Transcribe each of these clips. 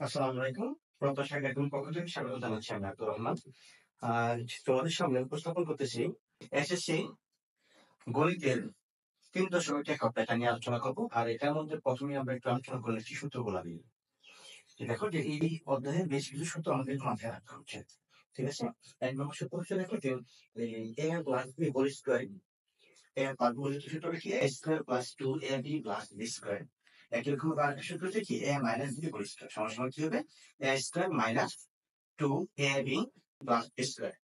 আসসালামু আলাইকুম। প্রত্যাশা একাডেমির পক্ষ থেকে স্বাগত জানাচ্ছি আমি আব্দুর রহমান। আর তোমাদের সামনে উপস্থাপন করতেছি এসএসসি গণিতের ৩.১ এক অধ্যায়টা নিয়ে আলোচনা করব। আর এটার মধ্যে প্রথমেই আমরা একটু আলোচনা করে নিচ্ছি সূত্রগুলা নিয়ে। দেখো যে এই অধ্যায়ের বেশ কিছু সূত্র আমাদের মাথায় রাখা উচিত। ঠিক আছে? ১ নম্বর সূত্র হচ্ছে দেখো যে a plus b whole square পারবলিক সূত্রটা কি a square plus 2ab plus b square. একই রকম আরেকটা সূত্র হচ্ছে কি a minus b whole square সমান কি হবে a square minus 2ab plus b square.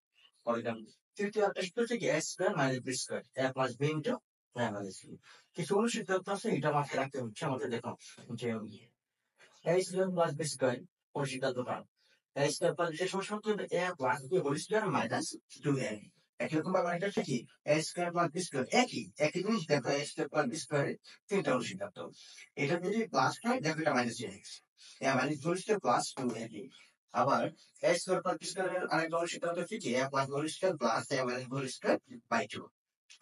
পরেরটা তৃতীয় একটা সূত্র হচ্ছে কি a square minus b square a plus b into a minus b। কিছু অনুসিদ্ধান্ত আছে এটা মাথায় রাখতে হচ্ছে আমাদের। দেখো যে a square plus b square অনুসিদ্ধান্তটা a স্কয়ার প্লাস b সমান কি হবে a plus b whole square minus 2ab। একই রকম ভাবে এটা হচ্ছে কি a square plus b square একই জিনিস। দেখো a square plus b square তিনটা অনুসিদ্ধান্ত। এটা যদি প্লাস হয় দেখো এটা মাইনাস হয়ে গেছে a minus whole square plus 2ab। আবার a স্কয়ার প্লাস b স্কয়ারের আরেকটা অনুসিদ্ধান্ত হচ্ছে কি a plus whole square plus a minus whole square by 2।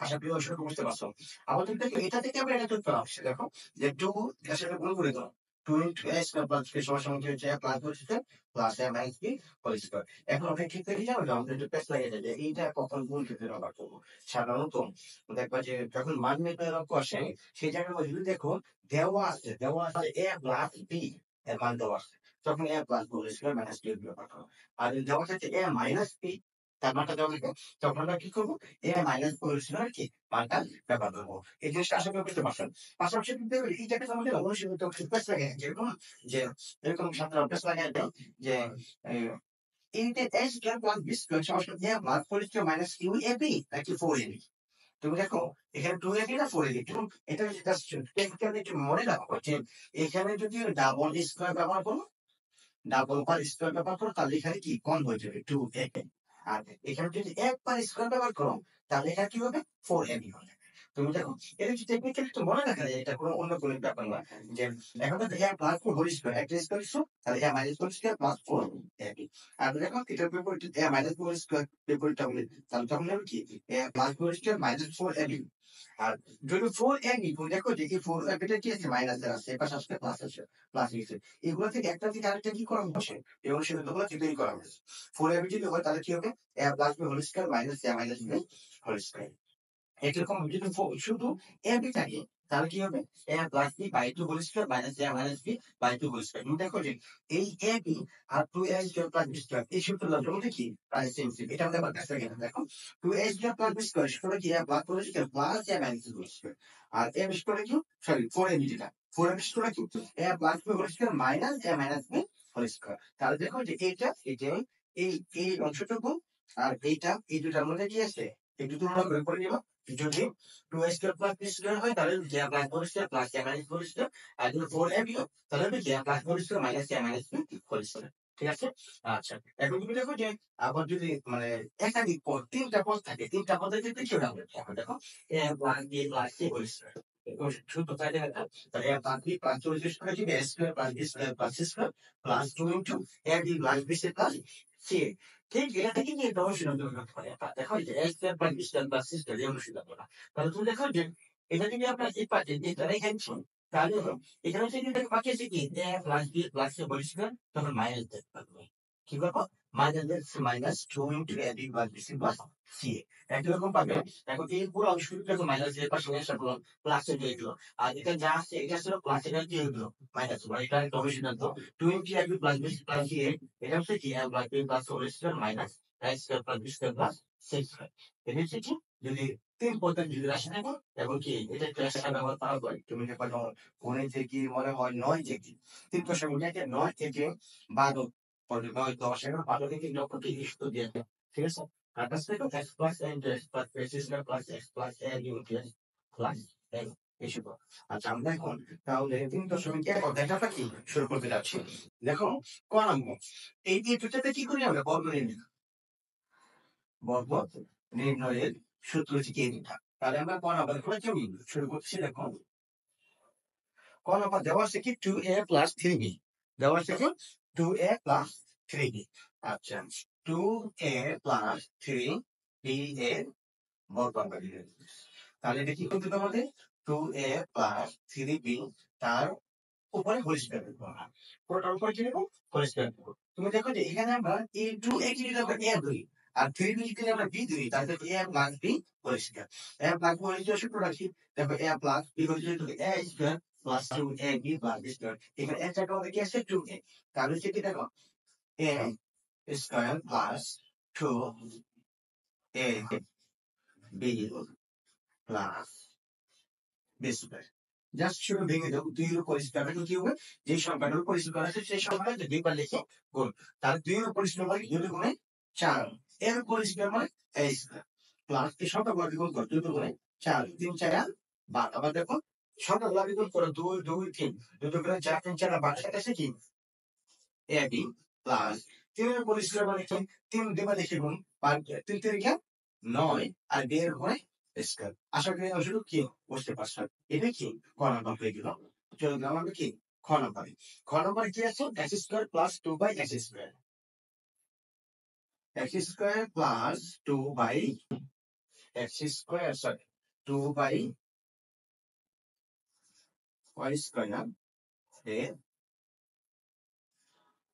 আশা করি অবশ্যই বুঝতে পারছো। আমাদের দেখো এটা থেকে আমরা এটা করতে পারছি। দেখো যে 2 এর সাথে গুণ করে দাও 2 into a square plus b সমান কি হচ্ছে a plus whole square plus a minus b whole square. এখন আমরা ঠিক করে জানো যে আমাদের একটু পেস লাগিয়ে যায় যে এইটা কখন গুণ ক্ষেত্রে ব্যবহার করবো। সাধারণত দেখবা যে যখন মান নির্ণয়ের অঙ্ক আসে সেই জায়গায় যদি দেখো দেওয়া আছে a প্লাস b এর মান দেওয়া আছে, তখন a plus b whole square minus 2 ব্যবহার করো। আর যদি দেওয়া থাকে a মাইনাস b তার মানটা দেওয়া থাকে, তখন আমরা কি করবো a minus b whole square কি মানটা ব্যবহার করবো। এই জিনিসটা আশা করি বুঝতে পারছেন। পাশাপাশি কিন্তু এইটাকে আমাদের অবশ্যই পেস লাগে যেরকম যে এরকম সাধারণ পেস লাগে যে এইটা a square plus b square সমান a plus whole square minus 2ab নাকি 4ab। তুমি দেখো এখানে 2ab না 4ab। এবং এটা জাস্ট টেকনিক্যালি একটু মনে রাখো যে এখানে যদি ডাবল স্কয়ার ব্যবহার করো, ডাবল বার স্কয়ার ব্যবহার করো তাহলে এখানে কি কম হয়ে যাবে 2ab। আর এখানে যদি একবার স্কয়ার ব্যবহার করো তাহলে এখানে কি হবে 4ab হবে। তুমি দেখো এটা যদি টেকনিক্যালি একটু মনে রাখা যায়, এটা কোনো অন্য কোনো ব্যাপার না। যে এখন তো a প্লাস 4 হোল স্কয়ার একটা স্কয়ার দিছো তাহলে a minus whole square plus 4ab। আর দেখো এটার বিপরীতে a মাইনাস হোল স্কয়ার বিপরীতটা বলি তাহলে তখন হবে কি a plus whole square minus 4ab। আর যদি 4ab তুমি দেখো যে এই 4ab টা কি আছে মাইনাস এর আছে, এপাশে আসলে প্লাস আছে, প্লাস নিচে এগুলো থেকে একটা থেকে আরেকটা কি করা হচ্ছে এই অনুসিদ্ধান্তগুলো তৈরি করা হয়েছে। 4ab যদি হয় তাহলে কি হবে a plus b whole square minus a minus b whole square. এরকম যদি শুধু a b থাকে তাহলে কি হবে a plus b by 2 whole square minus a minus b by 2 whole square. তুমি দেখো যে এই a b আর 2a square plus b square এই সূত্রটার মধ্যে কি প্রায় সেম সেম। এটা আমাদের আবার কাছে গেলাম। দেখো 2a square plus b square সূত্রটা কি a plus whole square plus a minus whole square. আর a b সূত্রটা কি সরি 4ab যেটা 4ab সূত্রটা কি a plus b whole square minus a minus b whole square. তাহলে দেখো যে এটা এই এই অংশটুকু আর এইটা এই দুটার মধ্যে কি আছে একটু তুলনা করে পড়ে নিবা। যদি 2 স্কয়ার প্লাস 3 স্কয়ার হয় তাহলে j plus 4 square plus j minus 4 square. আর যদি 4ab হয় তাহলে হবে j plus 4 square minus j minus 2 whole square. ঠিক আছে? আচ্ছা, এখন তুমি দেখো যে আবার যদি মানে একাধিক পদ তিনটা পদ থাকে, তিনটা পদের ক্ষেত্রে কি হবে এখন দেখো a plus b plus c whole square. শুধু তাই দেখা যায় তাহলে a plus b plus 4 square কি a square plus b square plus c square plus 2 into ab plus b c plus c। ঠিক এটা থেকে কি এটা অনুশীলন করতে পারে। দেখো যে a square plus b square plus c square এই অনুশীলন করা। তাহলে তুমি দেখো যে এটা যদি আপনার এই পাশে যেটা রেখেছি তাহলে এখানে হচ্ছে কিন্তু বাকি আছে কি a plus b plus c whole square তখন মাইনাস দেখতে পারবে। কি করবো minus minus 2 into ab plus b c plus c। একই রকম পাবে। এখন এই পুরো অংশটুকু মাইনাস এর পাশে নিয়ে আসা প্লাস এ দিয়ে দিল। আর এটা যা আছে এটা ছিল প্লাস এটা দিয়ে দিল মাইনাস মানে এটা একটা অবিসিদ্ধান্ত 2 into ab plus b plus c। এটা হচ্ছে কি a plus b plus whole square minus a square plus b square plus c square. এটা হচ্ছে কি যদি তিন পদের যদি রাশি থাকে এবং কি এটা একটু একসাথে ব্যবহার করা হয় তুমি দেখো যেমন কোণে থেকে মনে হয় 9 থেকে 3 9 থেকে 12 পর্যন্ত 9 10 11 12 থেকে লক্ষ থেকে সূত্র দিয়ে দেয়। ঠিক আছে? আর কাছ থেকে x plus a into x plus a square plus x plus a into x plus a এই সূত্র। আচ্ছা আমরা এখন তাহলে 3.1 অধ্যায়টা কি শুরু করতে যাচ্ছি। দেখো ক নম্বর এই দুটাতে কি করি আমরা বর্গ নির্ণয়, বর্গ নির্ণয়ের সূত্র হচ্ছে এটা। তাহলে আমরা ক নম্বর শুরু করছি। দেখো ক নম্বর দেওয়া আছে কি 2a প্লাস 3b দেওয়া আছে কি 2a প্লাস 3b। আচ্ছা 2a প্লাস 3b এর বর্গ আমরা দিয়ে দিই। তাহলে এটা কি করতে হবে আমাদের 2a প্লাস 3b তার উপরে হোল স্কয়ার দেবো, পুরোটার উপরে কি দেবো, হোল স্কয়ার দেবো। তুমি দেখো যে এখানে আমরা এ টু একটি যদি আমরা এ ধরি আর থ্রি বি যদি আমরা বি ধরি, তাহলে এ প্লাস বি হোল স্কয়ার। এ প্লাস বি হোল স্কয়ার সূত্র রাখি, দেখো এ plus B whole square A square plus two A B plus B square. এখানে এর জায়গায় আমাদের কি আছে, টু এ, তাহলে হচ্ছে কি দেখো A square plus two A B plus B square. Just শুধু ভেঙে দাও, দুই এর উপর স্কয়ারটা কি হবে, যে সংখ্যাটার উপর স্কয়ার আছে সেই সংখ্যাটা দুইবার লিখে গুণ, তাহলে দুই এর উপর স্কয়ার মানে দুই গুণে 4, এর উপর স্কয়ার মানে a স্কয়ার প্লাস এই সংখ্যাগুলো গুণ করো, দুই গুণে 4, 3 4 12। আবার দেখো সংখ্যাগুলো গুণ করো, 2 2 3, 2 গুণে 4 3 4 12, এটা আছে কি a b প্লাস 3 এর উপর স্কয়ার মানে কি 3 দুইবার লিখে গুণ, 3 3 9 আর b এর উপরে স্কয়ার। আশা করি অংশটুকু কি বুঝতে পারছো। এটা কি ক নাম্বার হয়ে গেল। চলো গেলাম আমরা কি খ নাম্বারে। খ নাম্বারে কি আছে, x square plus 2 by x square, x square plus 2 by x square, sorry 2 by y square এর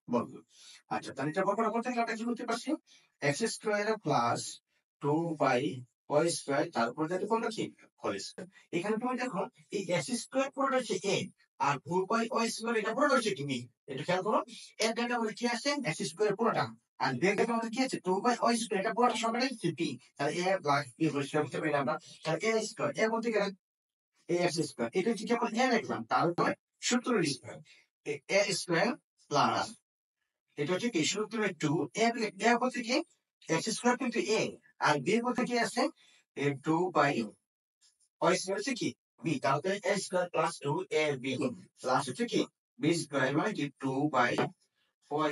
বর্গ। আচ্ছা, তাহলে এটা বর্গ করতে গেলে আমরা কি করতে পারছি, x square plus 2 by y square, তারপর যাতে কোনটা কি হোল স্কয়ার। এখানে তুমি দেখো এই x স্কয়ার পুরোটা হচ্ছে a আর 2 বাই y স্কয়ার এটা পুরোটা হচ্ছে কি b। এটা খেয়াল করো, এর জায়গায় আমাদের কি আছে x স্কয়ার পুরোটা, আর b এর জায়গায় আমাদের কি আছে 2 বাই y স্কয়ার, এটা পুরোটা সংখ্যাটা হচ্ছে b। তাহলে a plus b whole square করতে পারি আমরা, তাহলে a স্কয়ার এর মধ্যে গেলে ax স্কয়ার, এটা হচ্ছে কেবল a লিখলাম, তারপরে সূত্রের স্কয়ার a স্কয়ার প্লাস এটা হচ্ছে কি সূত্রের 2 এর বলতে কি x স্কয়ার কিন্তু a আর b এর বলতে কি আছে 2 বাই y স্কয়ার হচ্ছে কি b, তাহলে a square plus 2 a b plus হচ্ছে কি b স্কয়ার মানে কি 2 বাই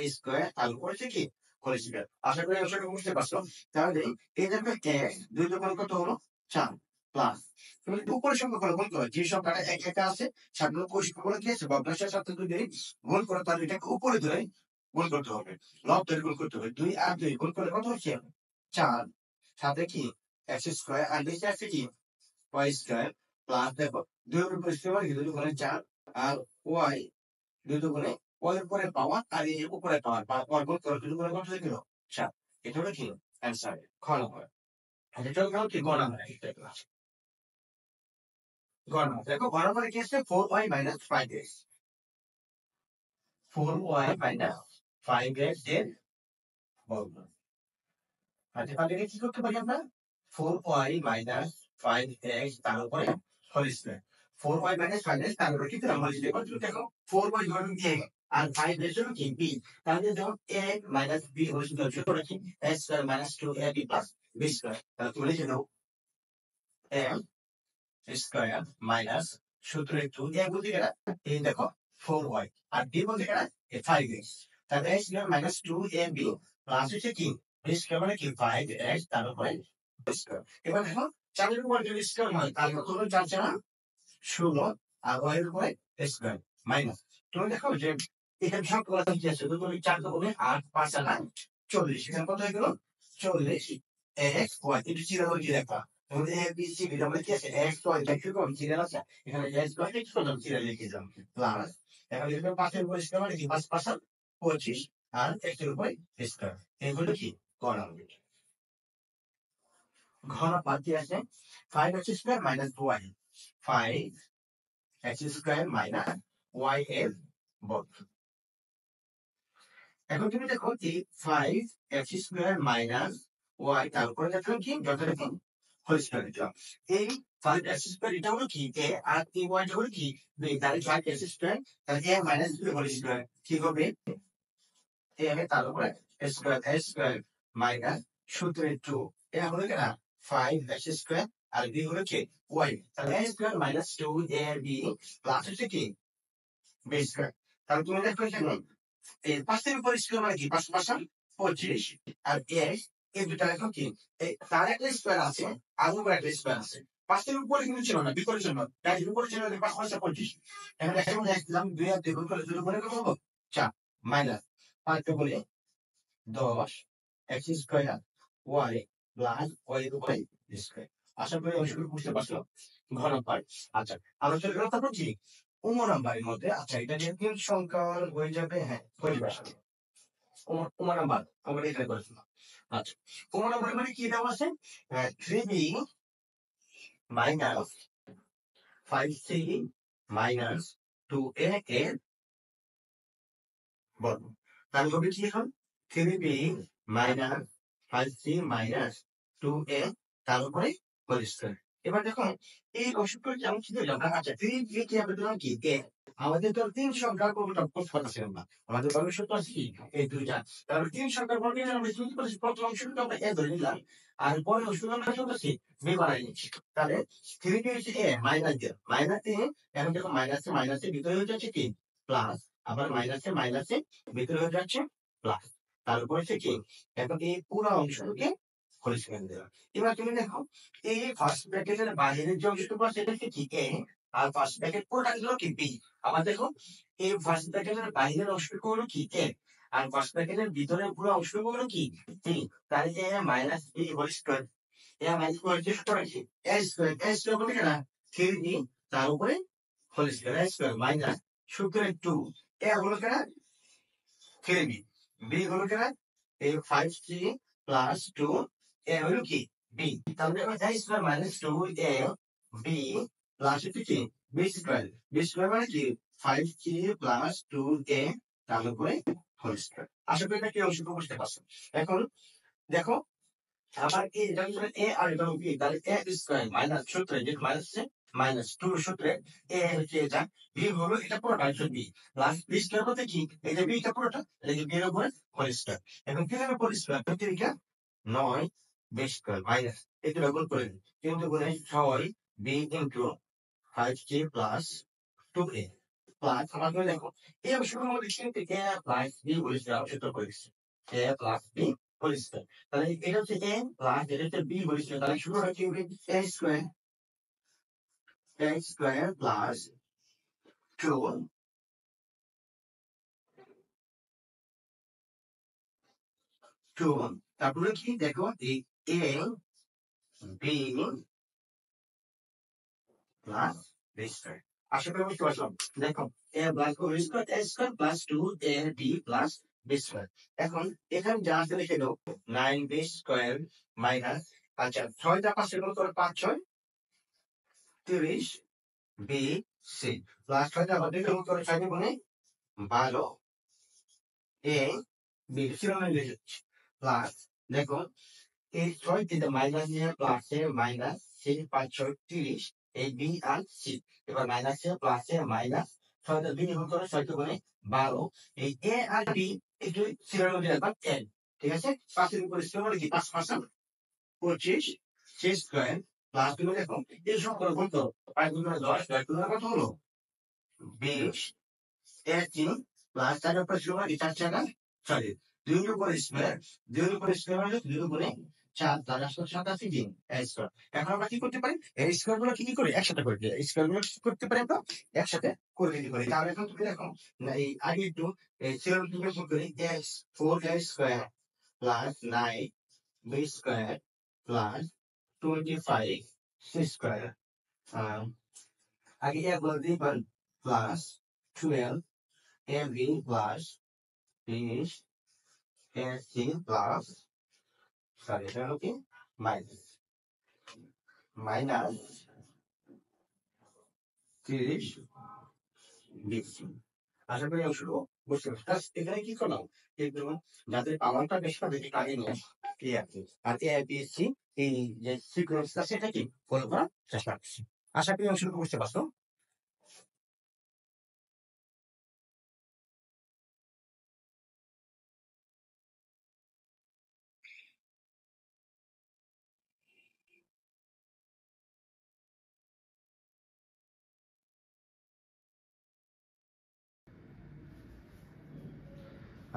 y স্কয়ার, তারপর হচ্ছে কি হোল স্কয়ার। আশা করি অংশটা বুঝতে পারছো। তাহলে এই দেখো x 2 যোগ কত হলো 4 প্লাস তুমি উপরের সংখ্যা করে গুণ করো, যে সংখ্যাটা এক একা আছে সেগুলো পরিষ্কার কি আছে ভগ্নাংশের সাথে যদি গুণ করো তাহলে এটাকে উপরে ধরে গুণ করতে হবে, লব ধরে গুণ করতে হবে। 2 আর 2 গুণ করে কত হচ্ছে 4, সাথে কি x স্কয়ার আর নিচে আছে কি y স্কয়ার প্লাস দেখো 2 এর উপর স্কয়ার মানে 2 গুণে 4 আর y 2 গুণে y এর উপরে পাওয়ার আর এর উপরে পাওয়ার পাওয়ার গুণ করে 2 গুণে কত হয়ে গেল 7। এটা হলো কি অ্যানসার খ নম্বর। এটা চল গেল কি গ নম্বর। গণনা দেখো, গণনা কি আছে 4y minus 5x, 4y minus 5x এর বর্গ। আচ্ছা, তাহলে এটা কি করতে পারি আমরা 4y minus 5x তার উপরে whole square, 4y minus 5x তার উপরে কি হোল স্কয়ার। দেখো 4y ধরুন a আর 5 এর জন্য কি b, তাহলে যখন a minus b whole square যোগ করি a square minus 2ab plus b square, তাহলে তুমি লিখে দাও a স্কয়ার মাইনাস সূত্রে 2 a বলতে গেলে এই দেখো 4y আর b বলতে গেলে 5x, তাহলে a square minus 2ab plus হচ্ছে কি b স্কয়ার মানে কি 5x তার উপরে স্কয়ার। এবার দেখো 4 এর উপর যদি স্কয়ার হয় তাহলে কত হলো 4 4 16 আর y এর উপরে স্কয়ার মাইনাস, তুমি দেখো যে এখানে সংখ্যাগুলো কি আছে, তো তুমি 4 কে বলে 8 5 আর 9 40, এখানে কত হয়ে গেল 40 x y, এটা ছিল কি লেখা তাহলে a b c d আমরা কি আছে x y দেখো কোন সিরিয়াল আছে, এখানে x y x কোন সিরিয়াল লিখে দাও প্লাস এখন লিখবে 5 এর উপর স্কয়ার মানে কি 5 5 আর 25 আর x এর উপর স্কয়ার, এগুলো কি কোন হবে। ঘন পাতি আছে 5x square minus y, 5x square minus y এর বর্গ। এখন তুমি দেখো এই 5x স্কয়ার মাইনাস y তার উপরে দেখো কি যথারীতি হোল স্কয়ার দিলাম, এই 5x স্কয়ার এটা হলো কি a আর এই y টা হলো কি b, তাহলে 5x স্কয়ার তাহলে a minus b whole square কি হবে a হবে তার উপরে স্কয়ার a স্কয়ার মাইনাস সূত্রে 2 এটা হলো কি না 5x স্কয়ার আর b হলো কি y, তাহলে a square minus 2ab plus হচ্ছে কি b স্কয়ার। তাহলে তুমি দেখো এখানে এই 5 এর উপর স্কয়ার মানে কি 5 5 আর 25 আর x এই দুটো লেখো কি এই তার একটা স্কয়ার আছে আর উপরে একটা স্কয়ার আছে, 5 এর উপরে কিন্তু ছিল না বিপরীত ছিল, তাই উপরে ছিল 5 5 আর 25, এখানে একটা মধ্যে দিলাম 2 আর 2 গুণ করে 2 উপরে কত হবে 4 মাইনাস 5 কে বলে 10 x square y plus y এর উপরে স্কয়ার। আশা করি অংশগুলো বুঝতে পারছো ঘন পাই। আচ্ছা আমরা চলে গেলাম তারপর কি উম নাম্বারের মধ্যে আচ্ছা এটা যে তিন সংখ্যার হয়ে যাবে, হ্যাঁ হয়ে যাবে। উম নাম্বার আমরা এখানে করেছিলাম। আচ্ছা উম নাম্বার মানে কি দেওয়া আছে, 3b minus 5c minus 2a এর বর্গ। তাহলে হবে কি এখন 3b minus 5c minus 2a তার উপরে হোল স্কয়ার। এবার দেখো এই অংশটা যেমন ছিল আমরা, আচ্ছা 3b কি হবে ধরুন কি a, আমাদের তো তিন সংখ্যার বর্গটা করতে পারছিলাম না, আমাদের বর্গ সূত্র আছে কি এই দুইটা, তাহলে তিন সংখ্যার বর্গ আমরা কি করেছি, প্রথম অংশটা আমরা a ধরে নিলাম আর পরের অংশটা আমরা কি করছি b বানাই নিচ্ছি। তাহলে 3b হচ্ছে a মাইনাস দিয়ে মাইনাস দিয়ে, এখন দেখো মাইনাসে মাইনাসে ভিতরে হয়ে যাচ্ছে কি প্লাস, আবার মাইনাসে মাইনাসে ভিতরে হয়ে যাচ্ছে প্লাস, তার উপরে হচ্ছে কি, এখন এই পুরো অংশটাকে হোল স্কয়ার দিলাম। এবার তুমি দেখো এই ফার্স্ট ব্র্যাকেটের বাইরের যে অংশটুকু আছে এটা হচ্ছে কি a, আর ফার্স্ট ব্র্যাকেট পুরোটা হলো কি b। আবার দেখো এই ফার্স্ট ব্র্যাকেটের বাইরের অংশটুকু হলো কি a, আর ফার্স্ট ব্র্যাকেটের ভিতরের পুরো অংশটুকু হলো কি b। তাহলে a minus b whole square, a minus b whole square কি a স্কয়ার, a স্কয়ার বলে কেন 3b তার উপরে whole square, a square minus সূত্রের 2, a হলো কেন 3b, b হলো কেন এই 5c প্লাস 2, a হলো কি b। তাহলে a square minus 2a b plus কি b স্কয়ার, b স্কয়ার মানে কি 5c প্লাস 2a তার উপরে হোল স্কয়ার। আশা করি এটা কি অংশটুকু বুঝতে পারছো। এখন দেখো আবার এই এটা হলো a আর এটা হলো b, তাহলে a স্কয়ার মাইনাস সূত্রে যে মাইনাস মাইনাস 2 সূত্রে a হচ্ছে এটা, b হলো এটা পুরোটা হচ্ছে b প্লাস b স্কয়ার বলতে কি এই যে b টা পুরোটা এই যে b এর উপরে হোল স্কয়ার। এখন কিভাবে হোল স্কয়ার করতে এটা 9 b স্কয়ার মাইনাস এটা গুণ করে দিন, কিন্তু গুণে 6 b into 5c plus 2a plus আমার করে দেখো এই অংশগুলোর মধ্যে কিন্তু a plus b whole square সূত্র করে দিচ্ছি, a plus b whole square. তাহলে এটা হচ্ছে a প্লাস এটা হচ্ছে b হোল স্কয়ার, তাহলে শুরু হয় কি a স্কয়ার প্লাস 2 তারপরে কি দেখো এই a b plus b square. আশা করি বুঝতে পারলাম। দেখো a plus b square a square plus 2 a b plus b square. এখন এখানে যা আছে লিখে দাও 9b স্কয়ার মাইনাস, আচ্ছা 6 টা 5 এর গুণ করে 5 6 30 b c প্লাস 6 টা আমাদের গুণ করে 6 গুণে 12 a b শিরোনাম লিখে দিচ্ছি প্লাস দেখো এই 6 থেকে মাইনাস নিয়ে প্লাসে মাইনাস সেই 5 6 30 এই বি আর সি, এবার মাইনাসে প্লাসে মাইনাস 6 টা 2 গুণ করে 6 টা গুণে 12, এই এ আর বি একটু শিরোনাম দিয়ে রাখবা 10, ঠিক আছে। 5 এর উপরে স্কয়ার মানে কি 5 5 25 সি স্কয়ার প্লাস তুমি দেখো এই সংখ্যা গুণ করো 5 গুণ 10 10 গুণ কত হলো 20 এর 3 প্লাস 4 এর উপরে শিরোনাম কি 4 4 সরি 2 এর উপরে স্কয়ার 2 এর উপরে স্কয়ার মানে 2 এর উপরে 4 তার আসলে 7 আছে কি a স্কয়ার। এখন আমরা কি করতে পারি এই স্কয়ার গুলো কি করে একসাথে করে দিই, এই স্কয়ার গুলো কি করতে পারি আমরা একসাথে করে দিতে পারি। তাহলে এখন তুমি দেখো না এই আগে একটু এই সিরোনাম থেকে শুরু করি x 4a square plus 9 b square plus 25 c square, আগে a বল দিই plus 12 ab plus 20 ac plus sorry এটা হলো কি মাইনাস মাইনাস 30 ডিগ্রি। আশা করি অংশটুকু বুঝতে পারছি। এখানে কি করলাম একটু যাদের পাওয়ারটা বেশি তাদেরকে আগে নিয়ে এই আর কি, আর এ বি সি এই যে সিকোয়েন্সটা সেটা কি ফলো করার চেষ্টা করছি। আশা করি অংশটুকু বুঝতে পারছো।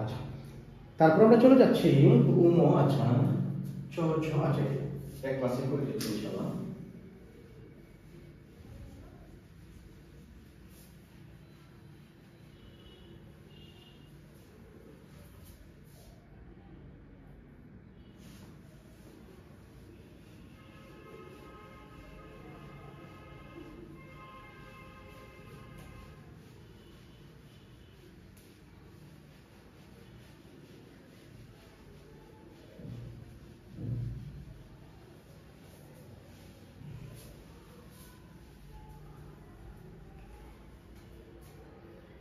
আচ্ছা তারপর আমরা চলে যাচ্ছি উমো, আচ্ছা আচ্ছা এক ক্লাসে করে দিচ্ছি ইনশাআল্লাহ।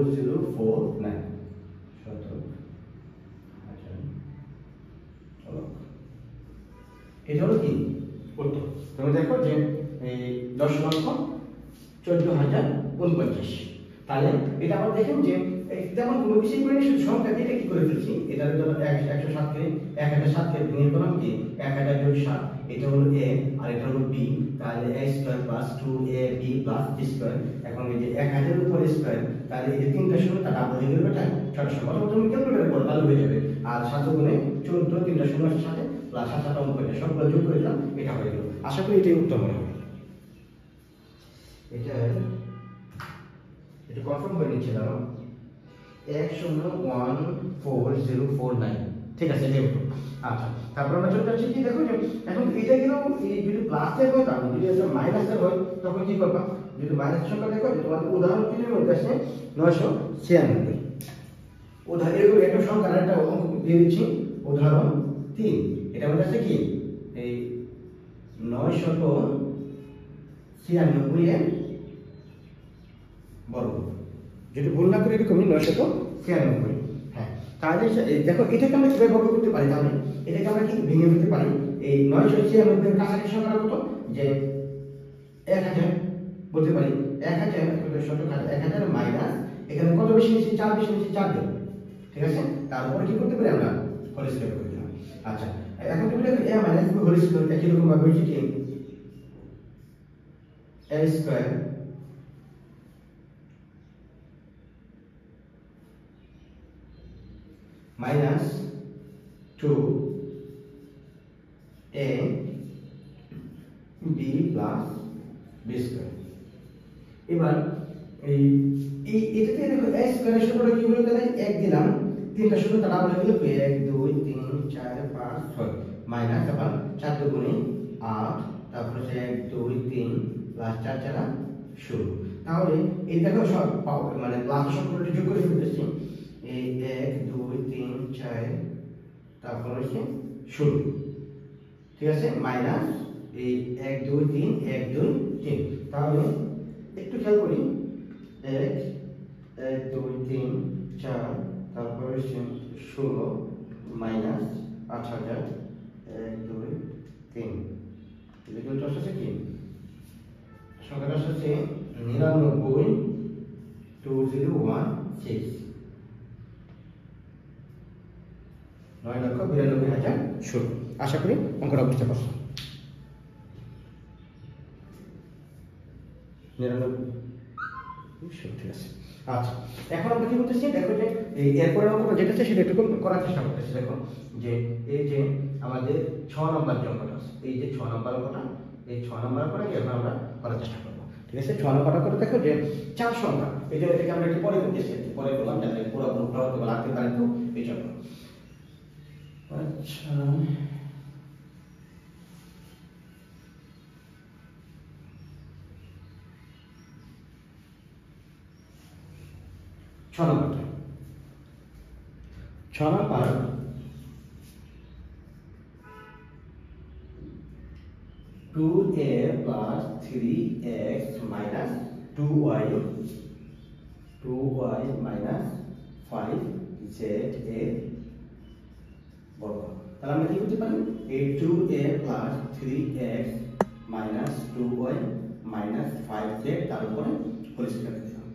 4049 এটা হলো কি উত্তর। তুমি দেখো যে এই 10,14,049। তাহলে এটা আমরা দেখেন যে তেমন কোনো বিষয় করে শুধু সংখ্যা দিয়ে কি করে ফেলছি। এটার জন্য 107 কে 1007 কে ভেঙে পেলাম কি 1007। এটা হলো a আর এটা হলো b। তাহলে a square plus 2ab plus b square. এখন এই যে 1000 এর উপর স্কয়ার, তাহলে এই যে তিনটা শূন্য তা ডাবল হয়ে গেল এটা ছোট সংখ্যা। অথবা তুমি ক্যালকুলেটর করে ভালো হয়ে যাবে। আর 7 গুণে 14 তিনটা শূন্যের সাথে প্লাস 7 অঙ্ক করে সবগুলো যোগ করে দিলাম, এটা হয়ে গেল। আশা করি এটাই উত্তর মনে হবে। এটা কনফার্ম করে নিচ্ছি দাঁড়াও। 1014,049 ঠিক আছে, এটাই উত্তর। আচ্ছা, তারপর আমরা চলে যাচ্ছি কি দেখো যে এখন এটা গেল এই যদি প্লাস এর হয় তাহলে যদি এটা মাইনাস এর হয় তখন কি করবা। যদি মাইনাস সংখ্যা দেখো যে তোমাদের উদাহরণ 3 এর মধ্যে আছে 996। উদাহরণ এরকম একটা সংখ্যার একটা অঙ্ক দিয়ে দিচ্ছি। উদাহরণ 3 এটা মধ্যে আছে কি এই 996 এর বর্গ। যদি ভুল না করে এরকমই 996। হ্যাঁ, তাহলে দেখো এটাকে আমরা কিভাবে বর্গ করতে পারি। তাহলে এটাকে আমরা কি ভেঙে ফেলতে পারি। এই 996 এর কাছাকাছি সংখ্যা কত যে 1000 বলতে পারি। 1000 মাইনাস এখানে কত বেশি নিচ্ছি 4 বেশি নিচ্ছি 4 দেব, ঠিক আছে। তারপরে কি করতে পারি আমরা হোল স্কয়ার করে দিলাম। আচ্ছা, এখন তুমি দেখো a minus b whole square একই রকম ভাবে হচ্ছে কি a square minus 2ab plus b square। এবার এই এটাতে দেখো a স্কয়ারের সূত্রটা কি হলো তাহলে 1 দিলাম, তিনটা সূত্র তার ডাবল হয়ে গেল 1 2 3 4 5 6 মাইনাস আবার 4 দুগুণে 8, তারপর হচ্ছে 1 2 3 প্লাস 4 4 0। তাহলে এই দেখো সব মানে প্লাস সূত্রটা যোগ করে ফেলতেছি। এই 1 2 3 4 তারপর হচ্ছে 0, ঠিক আছে, মাইনাস এই 1 2 3 1 2 3। তাহলে একটু খেয়াল করি 1 1 2 3 4 তারপর হচ্ছে 16 মাইনাস 8000 1 2 3। রেজাল্ট আসছে কি সংখ্যাটা আসছে 99,2016। 9,92,000। আশা করি অঙ্কটা বুঝতে পারছো। 99,000 ঠিক আছে। আচ্ছা, এখন আমরা কি করতেছি দেখো যে এই এরপরে অঙ্কটা যেটা আছে সেটা একটু করার চেষ্টা করতেছি। দেখো যে এই যে আমাদের 6 নম্বর যে অঙ্কটা আছে, এই যে 6 নম্বর অঙ্কটা, এই 6 নম্বর অঙ্কটা এখন আমরা করার চেষ্টা করব, ঠিক আছে। 6 নম্বরটা করে দেখো যে 4 সংখ্যা, এই যে এটাকে আমরা একটু পরে করতেছি, পরে করলাম যাতে পুরো গ্রুপটা হতে লাগতে পারে, তো এই জন্য। আচ্ছা, ছয় নম্বর 2a plus 3x minus 2y minus 5za বর্গ। তাহলে আমরা কি করতে পারি এই 2a plus 3x minus 2y minus 5z তার উপরে হোল স্কয়ার দিলাম।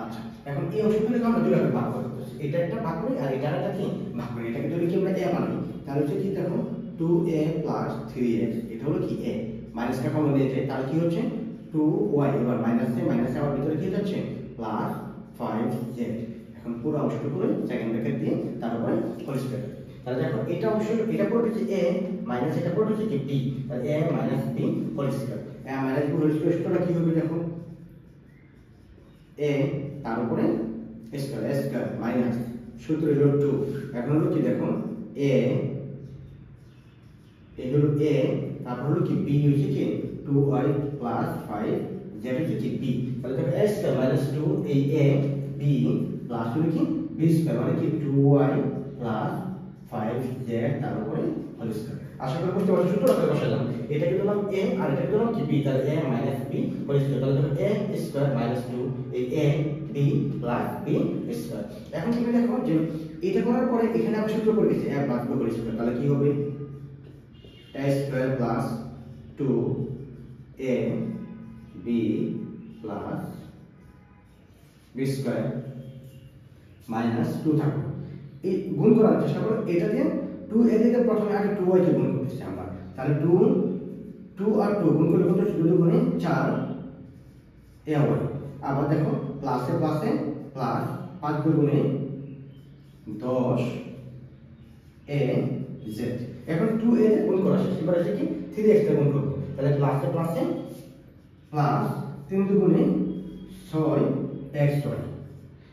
আচ্ছা, এখন এই অংশগুলোকে আমরা দুইভাবে ভাগ করতেছি। এটা একটা ভাগ করি আর এটা একটা কি ভাগ করি। এটাকে যদি কি আমরা a বানাই তাহলে হচ্ছে কি দেখো 2a plus 3x এটা হলো কি a, মাইনাসটা কমন দিয়েছে তাহলে কি হচ্ছে 2y, এবার মাইনাসে মাইনাসে আবার ভিতরে কি যাচ্ছে প্লাস 5z। এখন পুরো অংশটা পুরো সেকেন্ড ব্র্যাকেট দিয়ে তারপরে হোল স্কয়ার। তাহলে দেখো এটা অংশ এটা পুরো হচ্ছে a মাইনাস এটা পুরো হচ্ছে কি b, তাহলে a minus b whole square. a minus b whole square সূত্রটা কি হবে দেখো a তার উপরে স্কয়ার মাইনাস সূত্র হলো 2। এখন হলো কি দেখো a এই হলো a তারপর হলো কি b হচ্ছে কি 2y plus 5z হচ্ছে কি b। তাহলে দেখো a স্কয়ার মাইনাস 2 এই a b প্লাস হলো কি b স্কয়ার মানে কি 2y plus 5z তার উপরে হোল স্কয়ার। আশা করি বুঝতে পারছো সূত্রটা বসালাম। এটাকে দিলাম a আর এটাকে দিলাম কি b, তাহলে a minus b whole square. তাহলে দেখো a স্কয়ার মাইনাস 2 এই a b B plus B square. এখন তুমি দেখো যে এটা করার পরে এখানে আমরা সূত্র করে দিয়েছি a plus b whole square, তাহলে কি হবে a square plus 2 a b plus b square minus 2 থাকবে। এই গুণ করার চেষ্টা করো, এটা দিয়ে 2a থেকে প্রথমে আগে 2y কে গুণ করতেছি আমরা, তাহলে 2 আর 2 গুণ করলে কত, 2 গুণে 4 ay। আবার দেখো প্লাসে প্লাসে প্লাস 5 গুণে 10 a z। এখন 2a গুণ করা শেষ, এবার আছে কি 3x তে গুণ করব, তাহলে প্লাসে প্লাসে প্লাস 3 গুণে 6xy।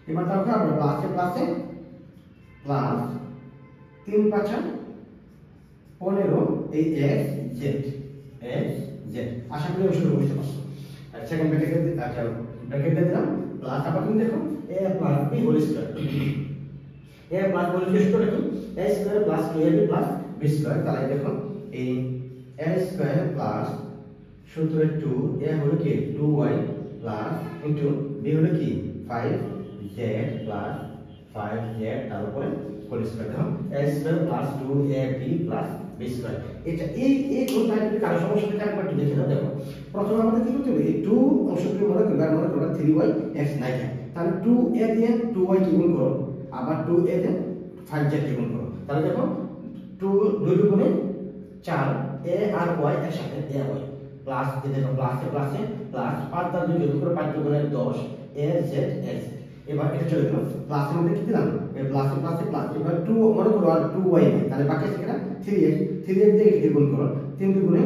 এবার দেখো আমরা প্লাসে প্লাসে প্লাস 3 5 15 এই x z আশা করি অবশ্যই বুঝতে পারছো। আর সেকেন্ড ব্র্যাকেট আচ্ছা ব্র্যাকেট দিয়ে দিলাম প্লাস, আবার তুমি দেখো a plus b whole square, a plus whole square কি a square plus 2ab plus b square, তাহলে দেখো এই a স্কয়ার প্লাস সূত্রে 2 a হলো কি 2y প্লাস ইনটু b হলো কি 5z প্লাস 5z তারপরে হোল স্কয়ার। দেখো a square plus 2ab plus b square. এটা এই গুণটা যদি কারো সমস্যা থাকে একবার একটু দেখে নাও। দেখো প্রথমে আমাদের কি করতে হবে, এই 2 অংশটি মনে করবে, আর মনে করবে 3y x নাই থাকে, তাহলে 2a দিয়ে 2y কে গুণ করো, আবার 2a দিয়ে 5z কে গুণ করো, তাহলে দেখো 2 গুণে 4 a আর y একসাথে a y প্লাস দিয়ে দেখো প্লাসে প্লাসে প্লাস 5 দ্বারা 2 যোগ করে 5 গুণে 10 a z x। এবার এটা চলে গেল প্লাসের মধ্যে কি দিলাম, এই প্লাসে প্লাসে প্লাস, এবার 2 মনে করো আর 2y নেই, তাহলে বাকি আছে কিনা 3x দিয়ে এটাকে গুণ করো, 3 গুণে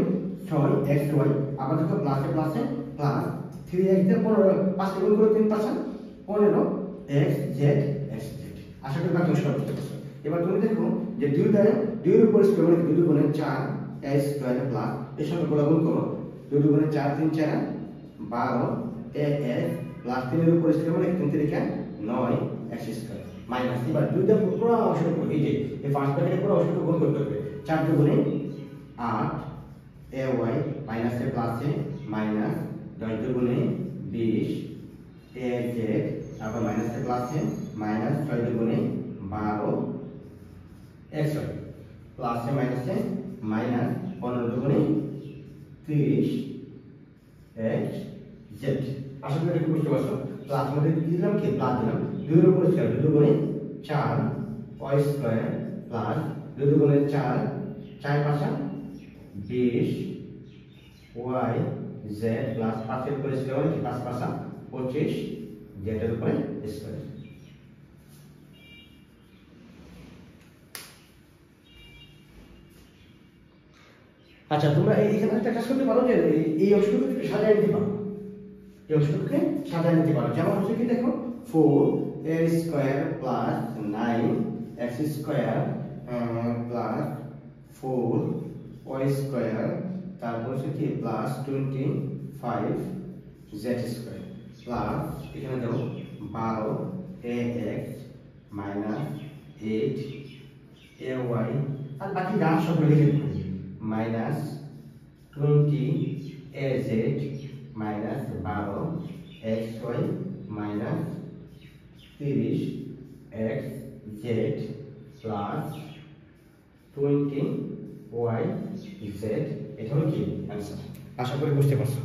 6xy। আবার দেখো প্লাসে প্লাসে প্লাস 3x দিয়ে 15 5 গুণ করো 3 5 15xz xz। আশা করি বাকি অংশটা বুঝতে পারছো। এবার তুমি দেখো যে 2 এর উপর স্কয়ার মানে 2 গুণে 4 a স্কয়ার প্লাস এর সঙ্গে গুণ করো, 2 গুণে 4 3 4 12 a প্লাস 3 এর উপর স্কয়ার মানে 3 3 9 x স্কয়ার মাইনাস, এবার 2 টা পুরো অংশটা করো, এই যে এই ফার্স্ট ব্র্যাকেটে পুরো অংশটা গুণ করতে হবে, 4 গুণে 8 ay মাইনাস এ প্লাসে মাইনাস 10 গুণে 20 az আবার মাইনাস এ প্লাসে মাইনাস 6 গুণে 12 xy প্লাসে মাইনাসে মাইনাস 15 গুণে 30 xz। আশা করি এটা বুঝতে পারছো। প্লাস মধ্যে কি দিলাম, কি প্লাস দিলাম 2 এর উপর স্কয়ার 2 গুণে 4 y স্কয়ার প্লাস 2 গুণে 4 4 5 20 y z প্লাস 5 এর উপর স্কয়ার মানে 5 5 25 z এর উপরে স্কয়ার। আচ্ছা তোমরা এইখানে একটা কাজ করতে পারো যে এই অংশটুকুকে সাজিয়ে নিতে পারো, এই অংশটুকুকে সাজিয়ে নিতে পারো। যেমন হচ্ছে কি দেখো 4a square plus 9x square plus 4y square, তারপর হচ্ছে কি প্লাস 25z স্কয়ার প্লাস এখানে দেখো 12ax মাইনাস 8ay আর বাকি গান সব লিখে দিই minus 20az minus 12xy minus 30xz plus 20yz। এটা হলো কি অ্যান্সার। আশা করি বুঝতে পারছো।